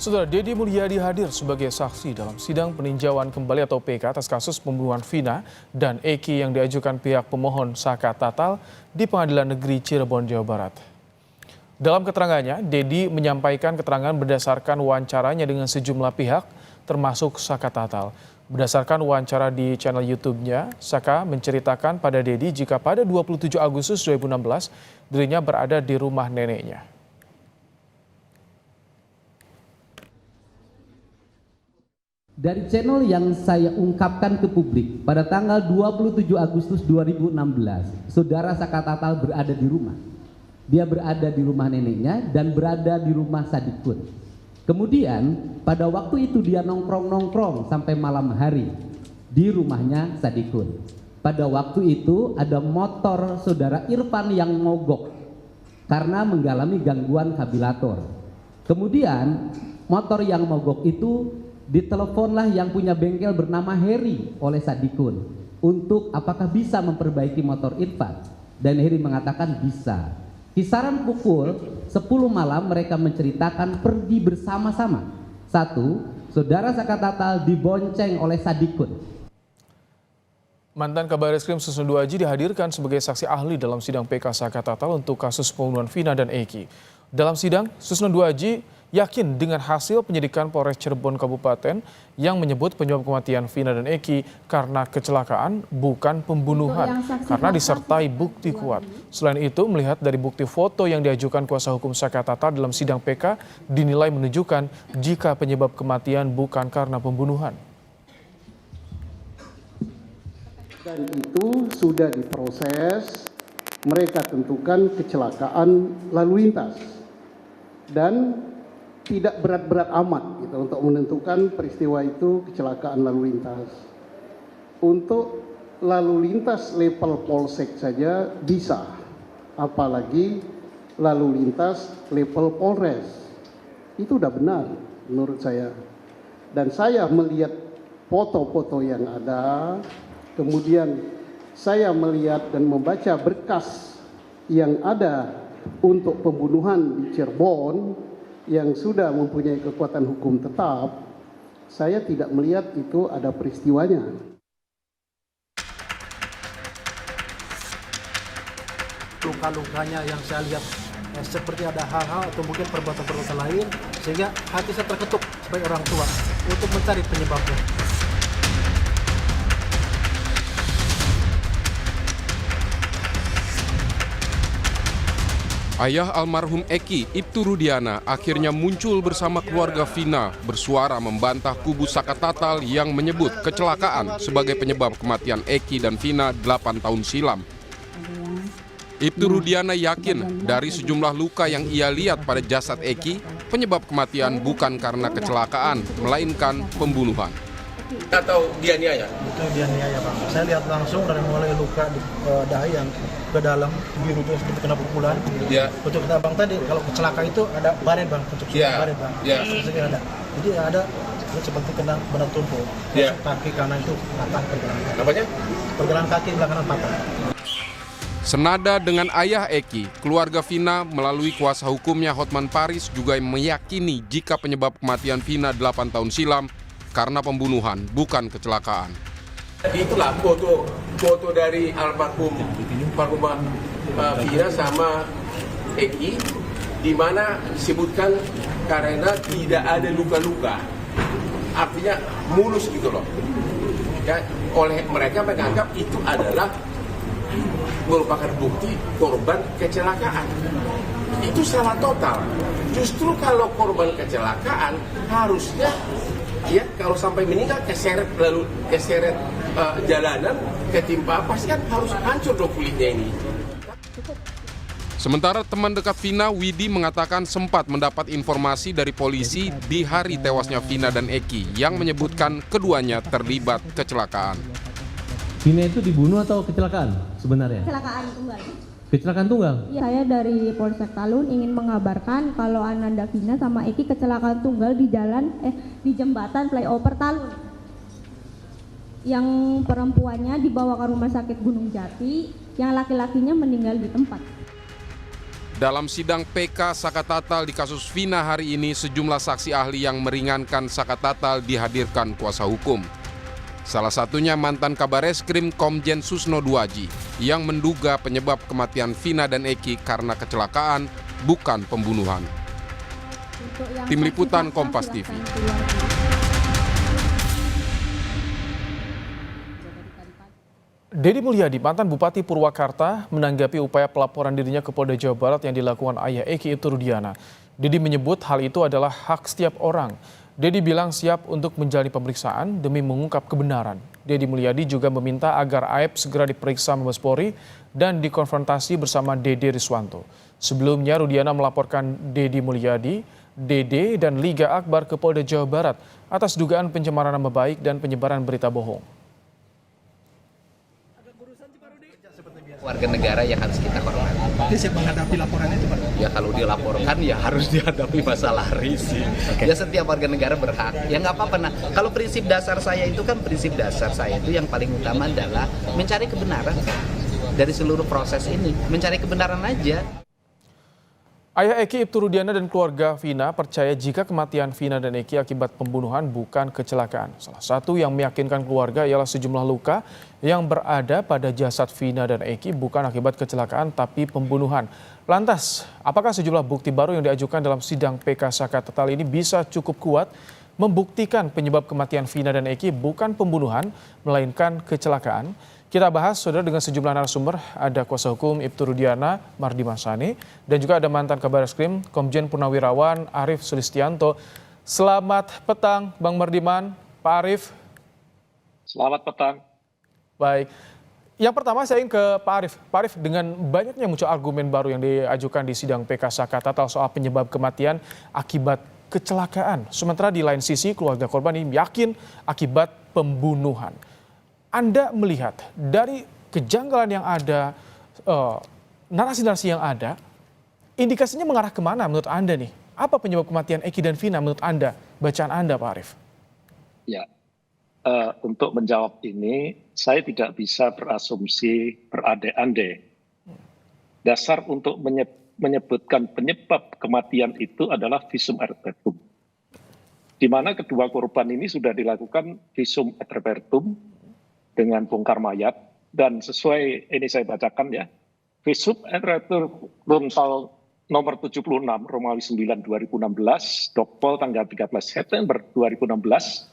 Saudara, Deddy Mulyadi hadir sebagai saksi dalam sidang peninjauan kembali atau PK atas kasus pembunuhan Vina dan Eki yang diajukan pihak pemohon Saka Tatal di Pengadilan Negeri Cirebon, Jawa Barat. Dalam keterangannya, Deddy menyampaikan keterangan berdasarkan wawancaranya dengan sejumlah pihak, termasuk Saka Tatal. Berdasarkan wawancara di channel YouTube-nya, Saka menceritakan pada Deddy jika pada 27 Agustus 2016 dirinya berada di rumah neneknya. Dari channel yang saya ungkapkan ke publik, pada tanggal 27 Agustus 2016, saudara Saka Tatal berada di rumah. Dia berada di rumah neneknya dan berada di rumah Sadikun. Kemudian pada waktu itu dia nongkrong-nongkrong sampai malam hari di rumahnya Sadikun. Pada waktu itu ada motor saudara Irfan yang mogok karena mengalami gangguan kabilator. Kemudian motor yang mogok itu diteleponlah yang punya bengkel bernama Heri oleh Sadikun untuk apakah bisa memperbaiki motor Irfan, dan Heri mengatakan bisa. Kisaran pukul 10 malam mereka menceritakan pergi bersama-sama. Satu, saudara Saka Tatal dibonceng oleh Sadikun. Mantan Kabar Eskrim Susno 2 Aji dihadirkan sebagai saksi ahli dalam sidang PK Saka Tatal untuk kasus pembunuhan Vina dan Eki. Dalam sidang, Susno 2 Aji yakin dengan hasil penyidikan Polres Cirebon Kabupaten yang menyebut penyebab kematian Vina dan Eki karena kecelakaan bukan pembunuhan karena disertai bukti kuat. Selain itu, melihat dari bukti foto yang diajukan kuasa hukum Saka Tatal dalam sidang PK dinilai menunjukkan jika penyebab kematian bukan karena pembunuhan. Dan itu sudah diproses, mereka tentukan kecelakaan lalu lintas dan tidak berat-berat amat gitu, untuk menentukan peristiwa itu kecelakaan lalu lintas. Untuk lalu lintas level polsek saja bisa, apalagi lalu lintas level polres. Itu udah benar menurut saya. Dan saya melihat foto-foto yang ada, kemudian saya melihat dan membaca berkas yang ada untuk pembunuhan di Cirebon yang sudah mempunyai kekuatan hukum tetap, saya tidak melihat itu ada peristiwanya. Luka-lukanya yang saya lihat seperti ada hal-hal atau mungkin perbuatan-perbuatan lain, sehingga hati saya terketuk sebagai orang tua untuk mencari penyebabnya. Ayah almarhum Eki, Ibtu Rudiana, akhirnya muncul bersama keluarga Vina bersuara membantah kubu Saka Tatal yang menyebut kecelakaan sebagai penyebab kematian Eki dan Vina 8 tahun silam. Ibtu Rudiana yakin dari sejumlah luka yang ia lihat pada jasad Eki, penyebab kematian bukan karena kecelakaan, melainkan pembunuhan. Atau dianiaya? Itu dianiaya, Bang. Saya lihat langsung dari mulai luka di dahi yang ke dalam biru itu seperti kena pukulan. Ya. Untuk kata Bang tadi, kalau kecelakaan itu ada baret, Bang, untuk baret, Bang. Ya. Ada. Jadi ada seperti kena benda tumpul. Ya. Kaki kanan itu patah pergelangan. Apanya? Pergelangan kaki belah kanan patah. Senada dengan ayah Eki, keluarga Vina melalui kuasa hukumnya Hotman Paris juga meyakini jika penyebab kematian Vina 8 tahun silam karena pembunuhan, bukan kecelakaan. Itulah foto dari almarhum Vina sama Eki, di mana disebutkan karena tidak ada luka-luka, artinya mulus gitu loh. Ya, oleh mereka menganggap itu adalah merupakan bukti korban kecelakaan. Itu salah total. Justru kalau korban kecelakaan harusnya, ya, kalau sampai meninggal keseret jalanan, ketimpa pasti kan harus hancur dong kulitnya ini. Sementara teman dekat Vina, Widi, mengatakan sempat mendapat informasi dari polisi di hari tewasnya Vina dan Eki yang menyebutkan keduanya terlibat kecelakaan. Vina itu dibunuh atau kecelakaan sebenarnya? Kecelakaan tunggal. Kecelakaan tunggal? Ya, saya dari Polsek Talun ingin mengabarkan kalau Ananda Vina sama Eki kecelakaan tunggal di jembatan flyover Talun. Yang perempuannya dibawa ke rumah sakit Gunung Jati, yang laki-lakinya meninggal di tempat. Dalam sidang PK Saka Tatal di kasus Vina hari ini, sejumlah saksi ahli yang meringankan Saka Tatal dihadirkan kuasa hukum. Salah satunya mantan Kabareskrim Komjen Susno Duaji yang menduga penyebab kematian Vina dan Eki karena kecelakaan, bukan pembunuhan. Tim Liputan Kompas TV. Deddy Mulyadi, mantan Bupati Purwakarta, menanggapi upaya pelaporan dirinya ke Polda Jawa Barat yang dilakukan ayah Eki Ibtu Rudiana. Deddy menyebut hal itu adalah hak setiap orang. Deddy bilang siap untuk menjalani pemeriksaan demi mengungkap kebenaran. Deddy Mulyadi juga meminta agar Aep segera diperiksa Mabes Polri dan dikonfrontasi bersama Dede Riswanto. Sebelumnya Rudiana melaporkan Deddy Mulyadi, Dede, dan Liga Akbar ke Polda Jawa Barat atas dugaan pencemaran nama baik dan penyebaran berita bohong. Warga negara yang harus kita hormati. Dia siap menghadapi laporan itu, Pak? Ya kalau dilaporkan ya harus dihadapi masalah risih. Ya setiap warga negara berhak. Ya nggak apa-apa. Nah, kalau prinsip dasar saya itu yang paling utama adalah mencari kebenaran dari seluruh proses ini. Mencari kebenaran aja. Ayah Eki Ibtu Rudiana dan keluarga Vina percaya jika kematian Vina dan Eki akibat pembunuhan bukan kecelakaan. Salah satu yang meyakinkan keluarga ialah sejumlah luka yang berada pada jasad Vina dan Eki bukan akibat kecelakaan tapi pembunuhan. Lantas, apakah sejumlah bukti baru yang diajukan dalam sidang PK Saka Tatal ini bisa cukup kuat membuktikan penyebab kematian Vina dan Eki bukan pembunuhan melainkan kecelakaan? Kita bahas, saudara, dengan sejumlah narasumber. Ada kuasa hukum Ibtu Rudiana, Mardi Masani, dan juga ada mantan Kabareskrim, Komjen Purnawirawan Arief Sulistianto. Selamat petang, Bang Mardiman, Pak Arief. Selamat petang. Baik. Yang pertama saya ingin ke Pak Arief. Pak Arief, dengan banyaknya muncul argumen baru yang diajukan di sidang PK Saka Tatal soal penyebab kematian akibat kecelakaan. Sementara di lain sisi keluarga korban ini yakin akibat pembunuhan. Anda melihat dari kejanggalan yang ada, narasi-narasi yang ada, indikasinya mengarah kemana menurut Anda nih? Apa penyebab kematian Eki dan Vina menurut Anda, bacaan Anda Pak Arief? Ya, untuk menjawab ini, saya tidak bisa berasumsi berandai-andai. Dasar untuk menyebutkan penyebab kematian itu adalah visum et repertum. Di mana kedua korban ini sudah dilakukan visum et repertum dengan bongkar mayat, dan sesuai ini saya bacakan ya, visum et repertum nomor 76 Romawi 9 2016, Dokpol tanggal 13 September 2016,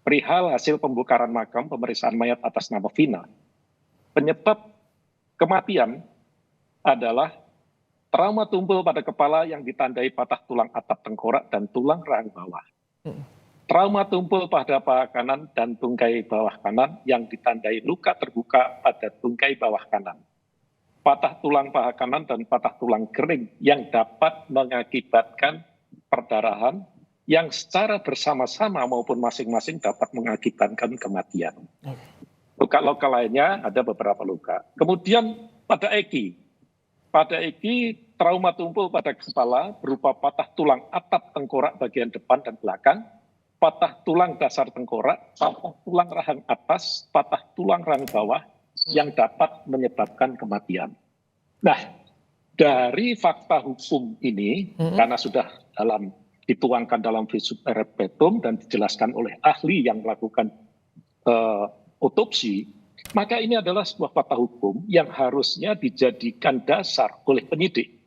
perihal hasil pembongkaran makam pemeriksaan mayat atas nama Vina. Penyebab kematian adalah trauma tumpul pada kepala yang ditandai patah tulang atap tengkorak dan tulang rahang bawah. Trauma tumpul pada paha kanan dan tungkai bawah kanan yang ditandai luka terbuka pada tungkai bawah kanan. Patah tulang paha kanan dan patah tulang kering yang dapat mengakibatkan perdarahan yang secara bersama-sama maupun masing-masing dapat mengakibatkan kematian. Luka-luka lainnya ada beberapa luka. Kemudian pada Eki trauma tumpul pada kepala berupa patah tulang atap tengkorak bagian depan dan belakang, patah tulang dasar tengkorak, patah tulang rahang atas, patah tulang rahang bawah yang dapat menyebabkan kematian. Nah, dari fakta hukum ini, karena sudah dituangkan dalam visum et repertum dan dijelaskan oleh ahli yang melakukan otopsi, maka ini adalah sebuah fakta hukum yang harusnya dijadikan dasar oleh penyidik.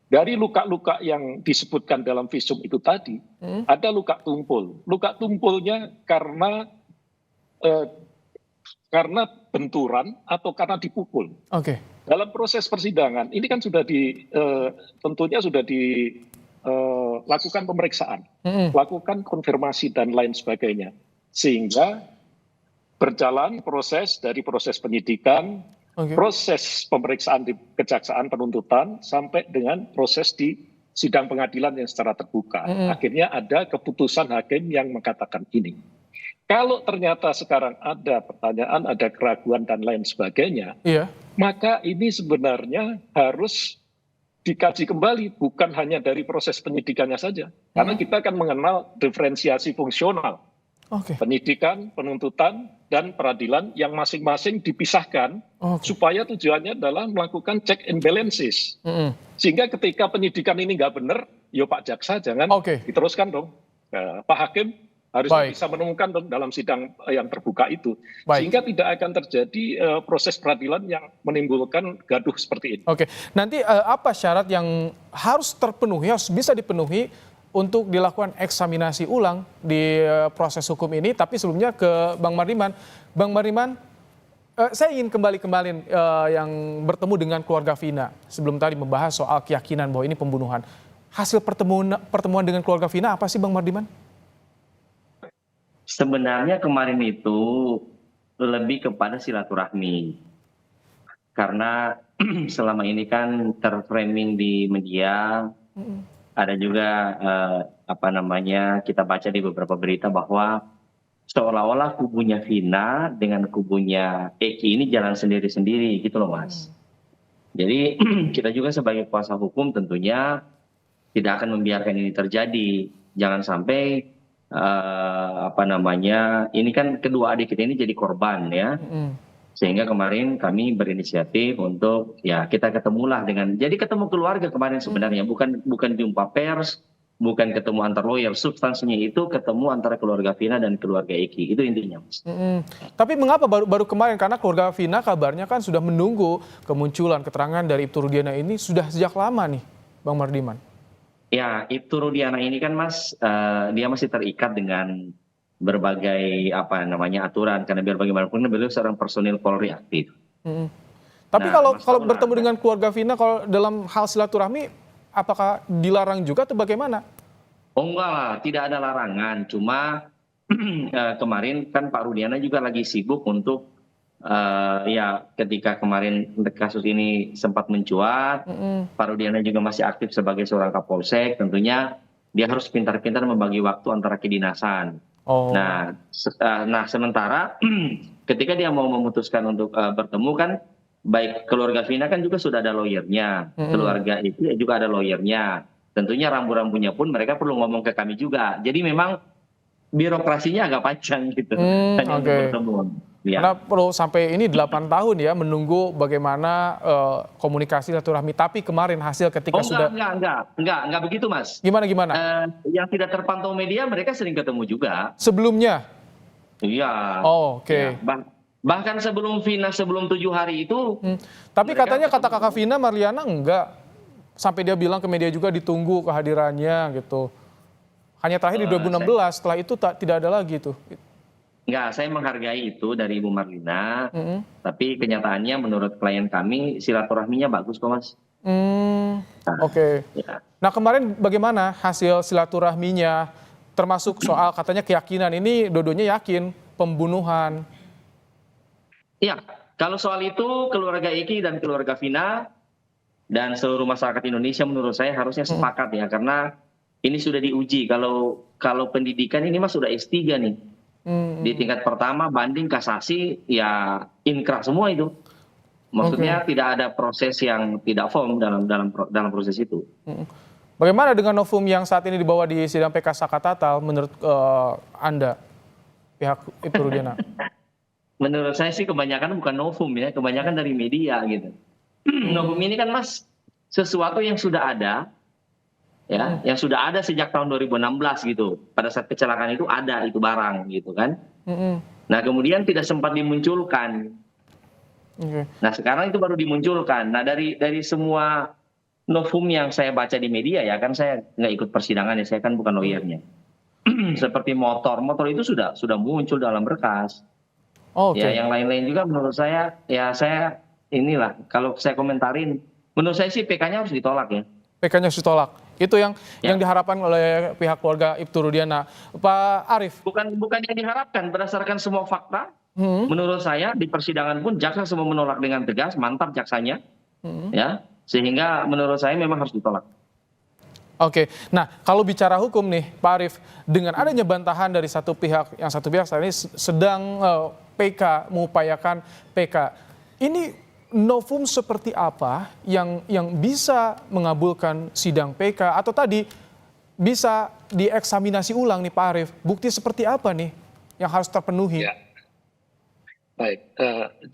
Dari luka-luka yang disebutkan dalam visum itu tadi, ada luka tumpul. Luka tumpulnya karena benturan atau karena dipukul. Oke. Dalam proses persidangan, ini kan sudah tentunya sudah dilakukan pemeriksaan, lakukan konfirmasi dan lain sebagainya. Sehingga berjalan proses dari proses penyidikan, proses pemeriksaan di kejaksaan penuntutan sampai dengan proses di sidang pengadilan yang secara terbuka. Akhirnya ada keputusan hakim yang mengatakan ini. Kalau ternyata sekarang ada pertanyaan, ada keraguan dan lain sebagainya, maka ini sebenarnya harus dikaji kembali, bukan hanya dari proses penyidikannya saja. Karena kita akan mengenal diferensiasi fungsional. Oke. Penyidikan, penuntutan, dan peradilan yang masing-masing dipisahkan supaya tujuannya adalah melakukan check and balances. Sehingga ketika penyidikan ini nggak benar, ya Pak Jaksa jangan diteruskan dong. Pak Hakim harus bisa menemukan dong dalam sidang yang terbuka itu. Sehingga tidak akan terjadi proses peradilan yang menimbulkan gaduh seperti ini. Oke, nanti apa syarat yang harus terpenuhi, harus bisa dipenuhi untuk dilakukan eksaminasi ulang di proses hukum ini? Tapi sebelumnya ke Bang Mardiman. Bang Mardiman, saya ingin kembali yang bertemu dengan keluarga Vina. Sebelum tadi membahas soal keyakinan bahwa ini pembunuhan. Hasil pertemuan dengan keluarga Vina apa sih Bang Mardiman? Sebenarnya kemarin itu lebih kepada silaturahmi. Karena selama ini kan terframing di media, ada juga kita baca di beberapa berita bahwa seolah-olah kubunya Vina dengan kubunya Eki ini jalan sendiri-sendiri gitu loh Mas. Jadi kita juga sebagai kuasa hukum tentunya tidak akan membiarkan ini terjadi. Jangan sampai ini kan kedua adik kita ini jadi korban ya. Sehingga kemarin kami berinisiatif untuk ya kita ketemulah jadi ketemu keluarga kemarin sebenarnya, bukan jumpa pers, bukan ketemu antar lawyer, substansinya itu ketemu antara keluarga Vina dan keluarga Eki, itu intinya Mas. Tapi mengapa baru kemarin? Karena keluarga Vina kabarnya kan sudah menunggu kemunculan keterangan dari Ibtu Rudiana ini sudah sejak lama nih Bang Mardiman. Ya, Ibtu Rudiana ini kan Mas, dia masih terikat dengan berbagai aturan, karena biar bagaimanapun beliau seorang personil Polri aktif. Tapi kalau bertemu dengan keluarga Vina, kalau dalam hal silaturahmi, apakah dilarang juga atau bagaimana? Oh enggak lah, tidak ada larangan. Cuma kemarin kan Pak Rudiana juga lagi sibuk untuk ketika kemarin kasus ini sempat mencuat, Pak Rudiana juga masih aktif sebagai seorang Kapolsek. Tentunya dia harus pintar-pintar membagi waktu antara kedinasan. Nah, sementara ketika dia mau memutuskan untuk bertemu kan, baik keluarga Vina kan juga sudah ada lawyernya, keluarga itu juga ada lawyernya. Tentunya rambu-rambunya pun mereka perlu ngomong ke kami juga. Jadi memang birokrasinya agak panjang gitu. Hanya untuk bertemu. Ya. Karena perlu sampai ini 8 tahun ya menunggu bagaimana komunikasi silaturahmi. Tapi kemarin hasil ketika enggak begitu Mas. Gimana? Yang tidak terpantau media mereka sering ketemu juga. Sebelumnya? Iya. Oke. Ya, bahkan sebelum Vina 7 hari itu. Tapi katanya kata kakak Vina, Marliana enggak. Sampai dia bilang ke media juga ditunggu kehadirannya gitu. Hanya terakhir di 2016, setelah itu tidak ada lagi tuh. Enggak, saya menghargai itu dari Ibu Marlina, tapi kenyataannya menurut klien kami silaturahminya bagus kok Mas. Oke. Ya. Nah kemarin bagaimana hasil silaturahminya, termasuk soal katanya keyakinan, ini dua-duanya yakin pembunuhan. Iya, kalau soal itu keluarga Eki dan keluarga Vina dan seluruh masyarakat Indonesia menurut saya harusnya sepakat ya, karena ini sudah diuji. Kalau pendidikan ini Mas sudah S3 nih. Di tingkat pertama banding kasasi ya inkrah semua itu. Maksudnya tidak ada proses yang tidak firm dalam proses itu. Bagaimana dengan novum yang saat ini dibawa di sidang PK Saka Tatal menurut Anda, pihak Ibtu Rudiana? Menurut saya sih kebanyakan bukan novum ya, kebanyakan dari media gitu. Novum ini kan Mas sesuatu yang sudah ada, ya, yang sudah ada sejak tahun 2016 gitu. Pada saat kecelakaan itu ada itu barang gitu kan. Nah kemudian tidak sempat dimunculkan. Nah sekarang itu baru dimunculkan. Nah dari semua novum yang saya baca di media ya, kan saya nggak ikut persidangan ya, saya kan bukan lawyernya. Seperti motor itu sudah muncul dalam berkas. Ya yang lain-lain juga menurut saya ya saya inilah kalau saya komentarin, menurut saya sih PK-nya harus ditolak ya. PK-nya harus ditolak. Itu yang diharapkan oleh pihak keluarga Ibtu Rudiana. Pak Arief. Bukan yang diharapkan, berdasarkan semua fakta. Menurut saya di persidangan pun jaksa semua menolak dengan tegas, mantap jaksanya. Ya, sehingga menurut saya memang harus ditolak. Oke. Nah, kalau bicara hukum nih, Pak Arief, dengan adanya bantahan dari satu pihak saat ini sedang PK mengupayakan PK. Ini novum seperti apa yang bisa mengabulkan sidang PK atau tadi bisa dieksaminasi ulang nih Pak Arief? Bukti seperti apa nih yang harus terpenuhi? Ya. Baik,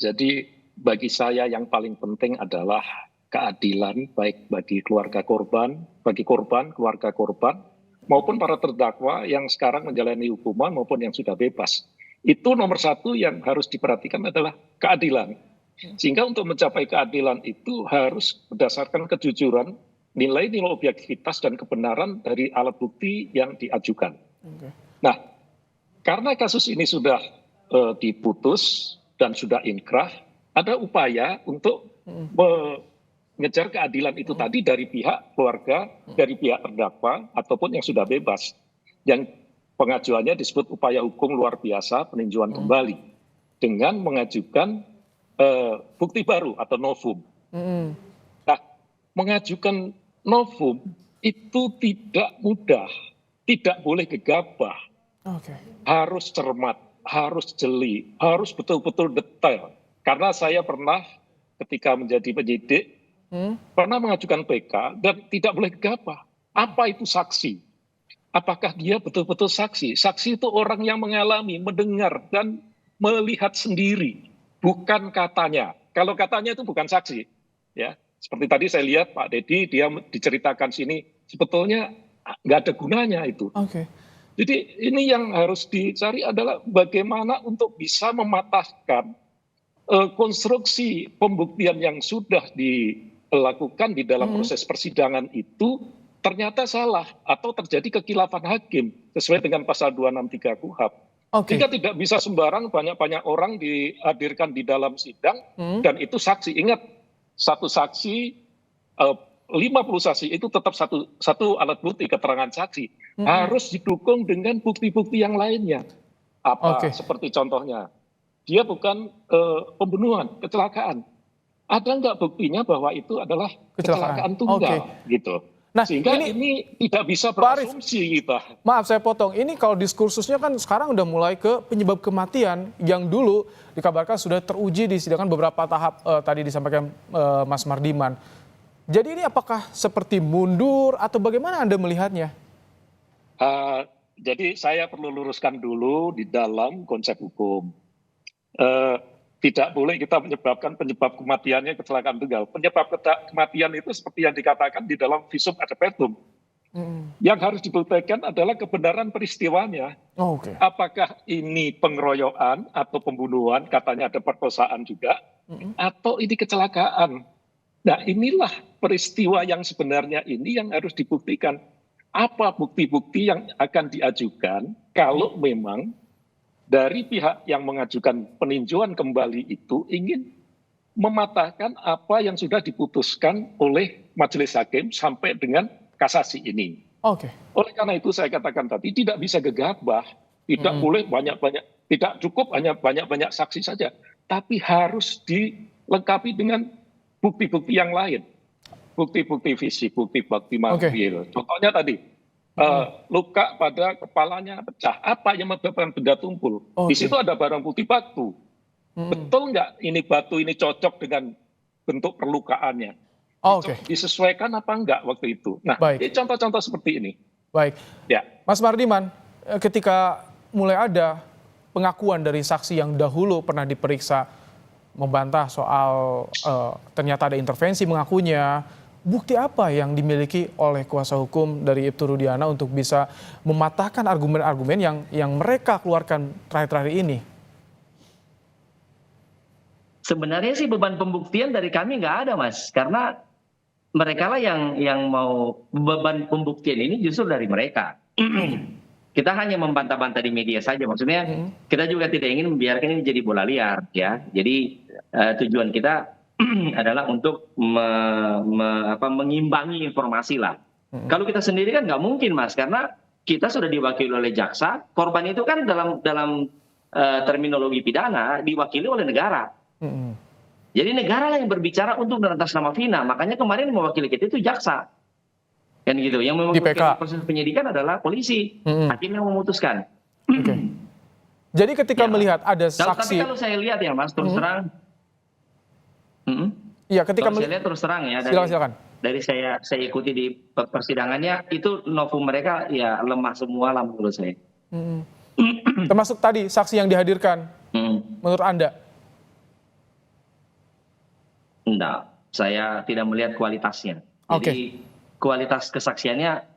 jadi bagi saya yang paling penting adalah keadilan baik bagi keluarga korban, keluarga korban, maupun para terdakwa yang sekarang menjalani hukuman maupun yang sudah bebas. Itu nomor satu yang harus diperhatikan adalah keadilan. Sehingga untuk mencapai keadilan itu harus berdasarkan kejujuran, nilai-nilai objektivitas dan kebenaran dari alat bukti yang diajukan. Nah, karena kasus ini sudah diputus dan sudah inkrah, ada upaya untuk mengejar keadilan itu tadi dari pihak keluarga, dari pihak terdakwa, ataupun yang sudah bebas. Yang pengajuannya disebut upaya hukum luar biasa peninjauan kembali dengan mengajukan bukti baru atau novum. Nah, mengajukan novum itu tidak mudah, tidak boleh gegabah, harus cermat, harus jeli, harus betul-betul detail. Karena saya pernah ketika menjadi penyidik, pernah mengajukan PK dan tidak boleh gegabah. Apa itu saksi? Apakah dia betul-betul saksi? Saksi itu orang yang mengalami, mendengar, dan melihat sendiri. Bukan katanya. Kalau katanya itu bukan saksi. Ya, seperti tadi saya lihat Pak Dedi, dia diceritakan sini, sebetulnya nggak ada gunanya itu. Jadi ini yang harus dicari adalah bagaimana untuk bisa mematahkan konstruksi pembuktian yang sudah dilakukan di dalam proses persidangan itu ternyata salah atau terjadi kekilafan hakim sesuai dengan pasal 263 KUHP. Sehingga tidak bisa sembarang banyak-banyak orang dihadirkan di dalam sidang dan itu saksi. Ingat, satu saksi, 50 saksi itu tetap satu alat bukti keterangan saksi. Harus didukung dengan bukti-bukti yang lainnya. Seperti contohnya, dia bukan pembunuhan, kecelakaan. Ada nggak buktinya bahwa itu adalah kecelakaan tunggal, gitu. Nah, sehingga ini tidak bisa berasumsi kita. Maaf saya potong, ini kalau diskursusnya kan sekarang udah mulai ke penyebab kematian yang dulu dikabarkan sudah teruji di sidang beberapa tahap tadi disampaikan Mas Mardiman. Jadi ini apakah seperti mundur atau bagaimana Anda melihatnya? Jadi saya perlu luruskan dulu di dalam konsep hukum. Tidak boleh kita menyebabkan penyebab kematiannya kecelakaan tunggal. Penyebab kematian itu seperti yang dikatakan di dalam visum ad petum. Yang harus dibuktikan adalah kebenaran peristiwanya. Apakah ini pengeroyokan atau pembunuhan, katanya ada perkosaan juga, atau ini kecelakaan. Nah, inilah peristiwa yang sebenarnya ini yang harus dibuktikan. Apa bukti-bukti yang akan diajukan kalau memang dari pihak yang mengajukan peninjauan kembali itu ingin mematahkan apa yang sudah diputuskan oleh majelis hakim sampai dengan kasasi ini. Oleh karena itu saya katakan tadi tidak bisa gegabah, tidak boleh banyak-banyak, tidak cukup hanya banyak-banyak saksi saja, tapi harus dilengkapi dengan bukti-bukti yang lain, bukti-bukti fisik, bukti-bukti material. Contohnya tadi. Luka pada kepalanya pecah. Apa yang menyebabkan benda tumpul? Di situ ada barang bukti batu. Betul nggak ini batu ini cocok dengan bentuk perlukaannya? Disesuaikan apa enggak waktu itu? Nah, ini contoh-contoh seperti ini. Baik. Ya. Mas Mardiman, ketika mulai ada pengakuan dari saksi yang dahulu pernah diperiksa membantah soal ternyata ada intervensi mengakunya, bukti apa yang dimiliki oleh kuasa hukum dari Ibtu Rudiana untuk bisa mematahkan argumen-argumen yang mereka keluarkan terakhir-terakhir ini? Sebenarnya sih beban pembuktian dari kami nggak ada, Mas. Karena mereka lah yang mau beban pembuktian ini justru dari mereka. Kita hanya membantah-bantah di media saja. Maksudnya kita juga tidak ingin membiarkan ini jadi bola liar, ya. Jadi tujuan kita adalah untuk mengimbangi informasi lah. Kalau kita sendiri kan nggak mungkin, Mas, karena kita sudah diwakili oleh jaksa. Korban itu kan dalam terminologi pidana diwakili oleh negara. Jadi negara lah yang berbicara untuk dan atas nama Vina. Makanya kemarin mewakili kita itu jaksa, kan gitu. Yang mewakili proses penyidikan adalah polisi, hakim yang memutuskan. Jadi ketika melihat ada saksi, tapi kalau saya lihat ya, Mas, terus terang. Iya, ketika saya lihat terus terang ya, dari saya ikuti di persidangannya itu novum mereka ya lemah semua lah menurut saya. Termasuk tadi saksi yang dihadirkan. Menurut Anda? Enggak, saya tidak melihat kualitasnya. Jadi kualitas kesaksiannya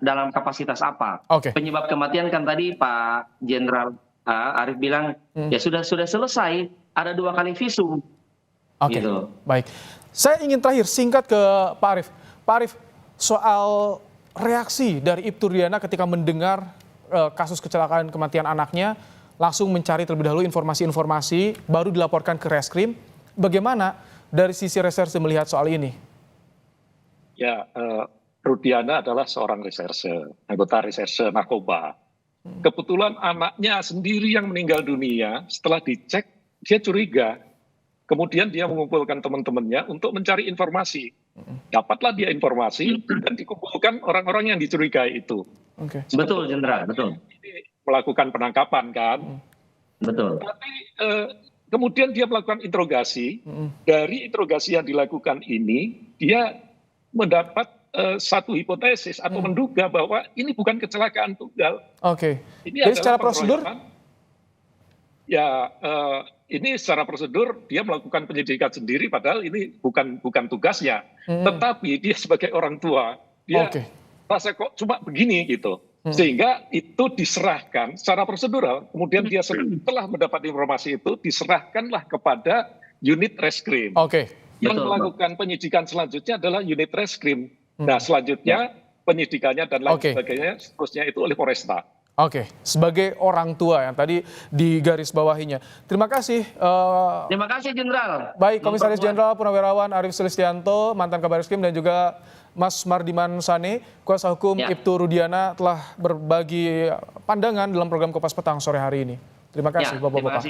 dalam kapasitas apa? Penyebab kematian kan tadi Pak Jenderal Arief bilang ya sudah selesai, ada 2 kali visum. Gitu. Baik. Saya ingin terakhir singkat ke Pak Arief. Pak Arief, soal reaksi dari Ibtu Rudiana ketika mendengar kasus kecelakaan kematian anaknya, langsung mencari terlebih dahulu informasi-informasi, baru dilaporkan ke Reskrim. Bagaimana dari sisi reserse melihat soal ini? Ya, Rudiana adalah seorang reserse, anggota reserse narkoba. Kebetulan anaknya sendiri yang meninggal dunia, setelah dicek, dia curiga. Kemudian dia mengumpulkan teman-temannya untuk mencari informasi. Dapatlah dia informasi dan dikumpulkan orang-orang yang dicurigai itu. Betul, Jenderal, betul. Ini melakukan penangkapan kan. Betul. Tapi kemudian dia melakukan interogasi. Dari interogasi yang dilakukan ini, dia mendapat satu hipotesis atau menduga bahwa ini bukan kecelakaan tunggal. Ini jadi secara prosedur? Ya, ini secara prosedur dia melakukan penyidikan sendiri, padahal ini bukan tugasnya. Tetapi dia sebagai orang tua, dia rasa kok cuma begini gitu. Sehingga itu diserahkan secara prosedural. Kemudian dia setelah mendapat informasi itu diserahkanlah kepada unit reskrim. Yang melakukan penyidikan selanjutnya adalah unit reskrim. Nah, selanjutnya penyidikannya dan lain sebagainya seterusnya itu oleh Polresta. Sebagai orang tua yang tadi digarisbawahinya. Terima kasih. Terima kasih, Jenderal. Baik, Komisaris Jenderal Purnawirawan Arief Sulistianto, mantan Kabar Reskrim, dan juga Mas Mardiman Sane, kuasa hukum Ibtu Rudiana, telah berbagi pandangan dalam program Kompas Petang sore hari ini. Terima kasih, Bapak-Bapak.